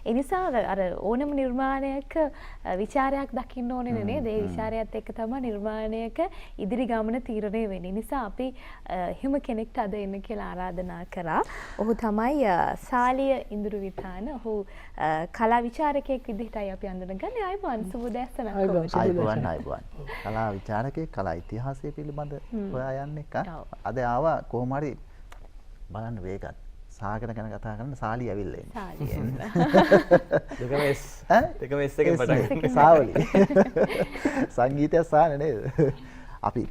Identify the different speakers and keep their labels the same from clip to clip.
Speaker 1: ඒ නිසා අර ඕනම නිර්මාණයක විචාරයක් දකින්න ඕනේ නේද? ඒ විචාරයත් එක්ක තමයි නිර්මාණයක ඉදිරි ගමන තීරණය වෙන්නේ. නිසා අපි හිම කෙනෙක්ට අද එන්න කියලා ආරාධනා කරා. ඔහු තමයි සාලිය ඉඳුරුවිතාන. ඔහු කලා විචාරකයෙක් විදිහටයි අපි අඳුනගන්නේ. ආයුබෝවන් සුබදැසන.
Speaker 2: ආයුබෝවන්. කලා විචාරකයෙක් කලා ඉතිහාසය පිළිබඳ හොයා යන්න එක. අද ආවා කොහොම හරි බලන්න වේගත්. සාගර ගැන කතා කරන්න සාලිය ඇවිල්ලා ඉන්නේ.
Speaker 3: දෙකම S එකෙන් පටන් ගන්න.
Speaker 2: සාවලි. සංගීතය සාන නේද? අපි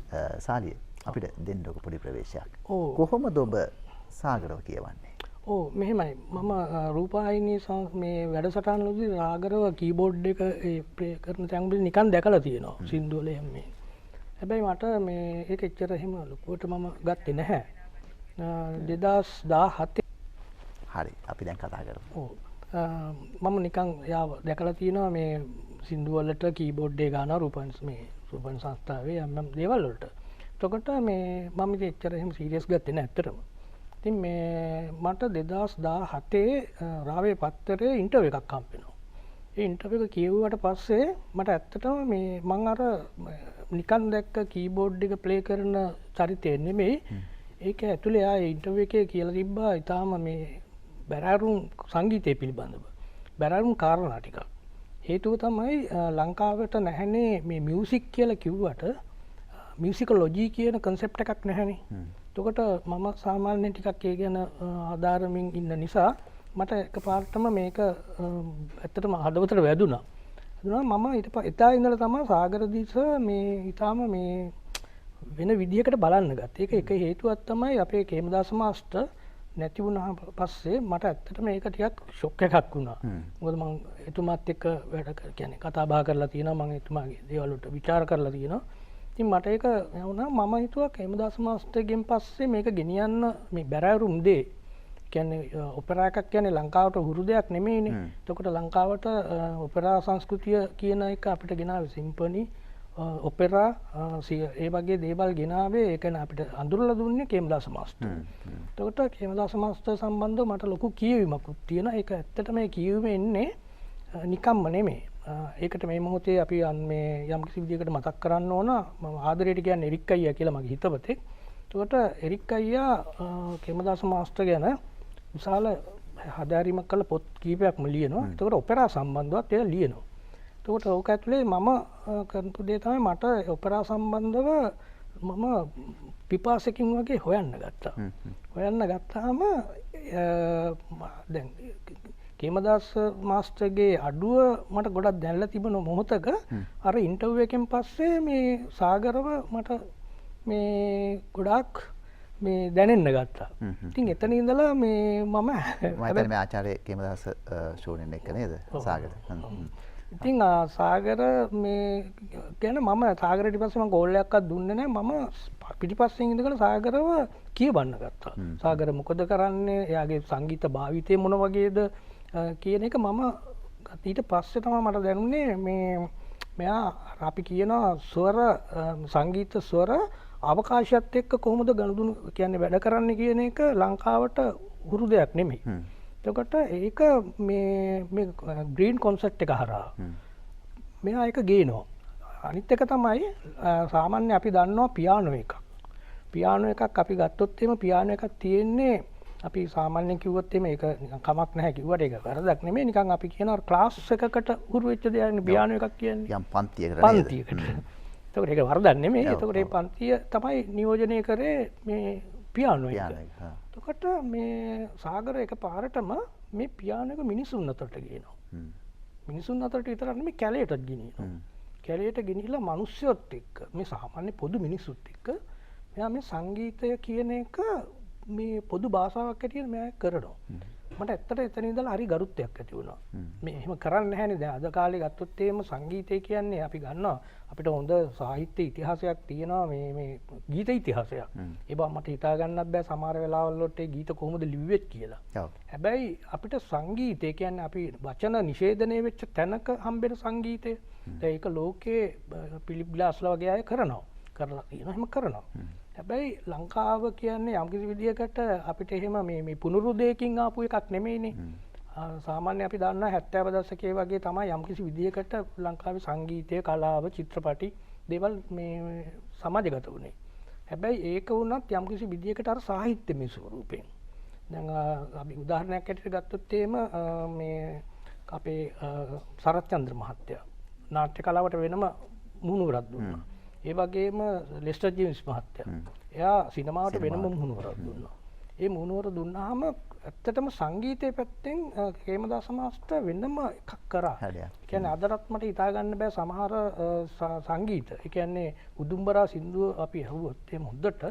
Speaker 2: සාලිය අපිට දෙන්නක පොඩි ප්‍රවේශයක්. කොහොමද ඔබ සාගරව කියවන්නේ?
Speaker 4: මෙහෙමයි. මම රූපවාහිනී මේ වැඩසටහන් වලදී රාගරව කීබෝඩ් එක ප්ලේ කරන තැන් වල නිකන් දැකලා තියෙනවා. සින්දු වල එහෙම මේ. හැබැයි මට මේ ඒක එච්චර එහෙම ලොකුවට මම ගත්තේ නැහැ. 2017
Speaker 2: හරි අපි දැන් කතා කරමු.
Speaker 4: මම නිකන් යාව දැකලා තියෙනවා මේ සින්දු වලට කීබෝඩ් එක ගන්නවා රූපන් සංස්ථාවේ යම් දේවල් වලට. එතකොට මේ මම ඉතින් එච්චර එහෙම සීරියස් ගත්තේ නැහැ ඇත්තටම. ඉතින් මේ මට 2017 රාවේ පත්තරේ ඉන්ටර්විව් එකක් හම්බ වෙනවා. ඒ ඉන්ටර්විව් එක කියෙව්වට පස්සේ මට ඇත්තටම මේ මම අර නිකන් දැක්ක කීබෝඩ් එක ප්ලේ කරන චරිතය නෙමෙයි. ඒක ඇතුලේ ආයේ ඉන්ටර්විව් එකේ කියලා තිබ්බා ඊටාම මේ බැරෑරුම් සංගීතය පිළිබඳව. බැරෑරුම් කාරණා ටිකක්. හේතුව තමයි ලංකාවට නැහැනේ මේ මියුසික් කියලා කිව්වට මියුසිකොලොජි කියන කන්සෙප්ට් එකක් නැහැනේ. එතකොට මම සාමාන්‍යයෙන් ටිකක් ඒ ගැන ආධාරමින් ඉන්න නිසා මට එකපාරටම මේක ඇත්තටම හදවතට වැදුනා. මම එදා ඉඳලා තමයි සාගර දිස මේ ඊටාම මේ වෙන විදිහකට බලන්න ගත්තේ. ඒක එක හේතුවක් තමයි අපේ කේමදාස මාස්ටර් නැති වුණා පස්සේ මට ඇත්තටම මේක ටිකක් ෂොක් එකක් වුණා. මොකද මම එතුමාත් එක්ක වැඩ කියන්නේ කතා බහ කරලා තියෙනවා. මම එතුමාගේ දේවල් වලට විචාර කරලා තියෙනවා. ඉතින් මට ඒක වුණා මම හිතුවා කේමදාස මාස්ටර්ගෙන් පස්සේ මේක ගෙනියන්න මේ බැරෑරුම් දේ කියන්නේ ඔපෙරා එකක් කියන්නේ ලංකාවට හුරු දෙයක් නෙමෙයිනේ. එතකොට ලංකාවට ඔපෙරා සංස්කෘතිය කියන එක අපිට ගෙනාවේ සිම්පනි ඔපෙරා ඒ වගේ දේවල් ගෙනාවේ ඒක අපිට අඳුරලා දුන්නේ කේමදාස මාස්ටර්. එතකොට කේමදාස මාස්ටර් සම්බන්ධව මට ලොකු කියවීමක් තියෙනවා. ඒක ඇත්තටම මේ කියවීම එන්නේ නිකම්ම නෙමෙයි. ඒකට මේ මොහොතේ අපි මේ යම් කිසි විදිහකට මතක් කරන්න ඕන මම ආදරයට කියන්නේ එරික් අයියා කියලා මගේ හිතවතෙක්. එතකොට එරික් අයියා කේමදාස මාස්ටර් ගැන විශාල හදාරීමක් කළ පොත් කීපයක්ම ලියනවා. එතකොට ඔපෙරා සම්බන්ධවත් එයා ලියනවා. එතකොට ඕක ඇතුලේ මම කරපු දේ තමයි මට ඔපෙරා සම්බන්ධව මම පිපාසකින් වගේ හොයන්න ගත්තා. හොයන්න ගත්තාම දැන් කේමදාස මාස්ටර්ගේ අඩුව මට ගොඩක් දැනලා තිබුණ මොහොතක අර ඉන්ටර්විව් එකෙන් පස්සේ මේ සාගරව මට මේ ගොඩක් මේ දැනෙන්න ගත්තා. ඉතින් එතන ඉඳලා මේ මම
Speaker 2: හැබැයි මේ ආචාර්ය කේමදාස ෂෝනෙන් එක නේද සාගර.
Speaker 4: ඉතින් සාගර මේ ගැන මම සාගරට පස්සේ මම ගෝල් එකක්වත් දුන්නේ නැහැ. මම පිටිපස්සෙන් ඉඳගෙන සාගරව කියවන්න ගත්තා. සාගර මොකද කරන්නේ? එයාගේ සංගීත භාවිතය මොන වගේද කියන එක මම ඊට පස්සේ තමයි මට දැනුනේ මේ මෙයා අපි කියනවා ස්වර සංගීත ස්වර අවකාශයත් එක්ක කොහොමද ගනුදෙනු කියන්නේ වැඩ කරන්නේ කියන එක ලංකාවට හුරු දෙයක් නෙමෙයි. එතකොට ඒක මේ ග්‍රීන් කොන්සර්ට් එක හරහා මෙයා ඒක ගේනවා. අනිත් එක තමයි සාමාන්‍ය අපි දන්නවා පියානෝ එකක්. පියානෝ එකක් අපි ගත්තොත් එimhe පියානෝ එකක් තියෙන්නේ අපි සාමාන්‍යයෙන් කිව්වොත් එimhe ඒක නිකන් කමක් නැහැ කිව්වට ඒක වැරදක් නෙමෙයි. නිකන් අපි කියනවා ක්ලාස් එකකට හුරු වෙච්ච දෙයක් පියානෝ එකක් කියන්නේ.
Speaker 2: යම් පන්තියකට නේද?
Speaker 4: පන්තියකට. එතකොට ඒක වරදක් නෙමෙයි. එතකොට මේ පන්තිය තමයි නියෝජනය කරේ මේ පියානෝ එක. එතකොට මේ සාගර එක පාරටම මේ පියානෝ එක මිනිසුන් අතරට ගේනවා. මිනිසුන් අතරට විතරක් නෙමෙයි කැලේටත් ගෙනියනවා. කැලේට ගෙනිහිලා මිනිස්සුත් එක්ක මේ සාමාන්‍ය පොදු මිනිස්සුත් එක්ක මෙයා මේ සංගීතය කියන එක මේ පොදු භාෂාවක් හැටියට මෙයා කරනවා. මට ඇත්තට එතන ඉඳලා හරි ගරුත්වයක් ඇති වුණා. මේ එහෙම කරන්නේ නැහැනේ. දැන් අද කාලේ ගත්තොත් එහෙම සංගීතය කියන්නේ අපි ගන්නවා අපිට හොඳ සාහිත්‍ය ඉතිහාසයක් තියෙනවා මේ ගීත ඉතිහාසයක්. ඒ බව මට හිතා ගන්නත් බෑ සමහර වෙලාවල් වලට ඒ ගීත කොහොමද ලිව්වෙත් කියලා. හැබැයි අපිට සංගීතය කියන්නේ අපි වචන නිෂේධනය වෙච්ච තැනක හම්බෙන සංගීතය. ඒක ලෝකේ පිලිප් ග්ලාස්ලා වගේ අය කරනවා. කරලා තියෙනවා එහෙම කරනවා. හැබැයි ලංකාව කියන්නේ යම්කිසි විදියකට අපිට එහෙම මේ පුනරුදයකින් ආපු එකක් නෙමෙයිනේ. සාමාන්‍ය අපි දන්න 70 දශකයේ වගේ තමයි යම්කිසි විදියකට ලංකාවේ සංගීතය, කලාව, චිත්‍රපටි දේවල් මේ සමාජගත වුණේ. හැබැයි ඒක වුණත් යම්කිසි විදියකට අර සාහිත්‍යමය ස්වරූපයෙන්. දැන් අපි උදාහරණයක් ඇටියට ගත්තොත් එහෙම මේ අපේ සරත්චන්ද්‍ර මහත්තයා නාට්‍ය කලාවට වෙනම මුහුණුවරක් දුන්නා. ඒ වගේම ලෙස්ටර් ජේම්ස් මහත්තයා එයා සිනමාවට වෙනම මුහුණුවරක් දුන්නා. ඒ මුහුණුවර දුන්නාම ඇත්තටම සංගීතයේ පැත්තෙන් හේමදාස මාස්ටර් වෙනම එකක් කරා. ඒ කියන්නේ අදටත් මට හිතා ගන්න බෑ සමහර සංගීත. ඒ කියන්නේ උදුම්බරා සින්දුව අපි අහුවොත් එහෙම හොඳට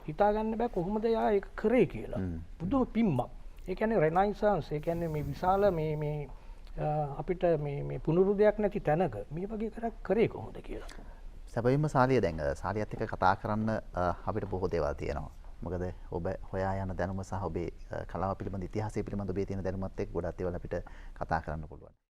Speaker 4: හිතා ගන්න බෑ කොහොමද එයා ඒක කරේ කියලා. පුදුම පිම්මක්. ඒ කියන්නේ රෙනයිසන්ස්. ඒ කියන්නේ මේ විශාල මේ අපිට මේ පුනරුදයක් නැති තැනක මේ වගේ කරක් කරේ කොහොමද කියලා.
Speaker 2: සැබවින්ම සාලිය දැන් සාලියත් එක්ක කතා කරන්න අපිට බොහෝ දේවල් තියෙනවා. මොකද ඔබ හොයා යන දැනුම සහ ඔබේ කලාව පිළිබඳ ඉතිහාසය පිළිබඳ ඔබේ තියෙන දැනුමත් එක්ක ගොඩක් දේවල් අපිට කතා කරන්න පුළුවන්.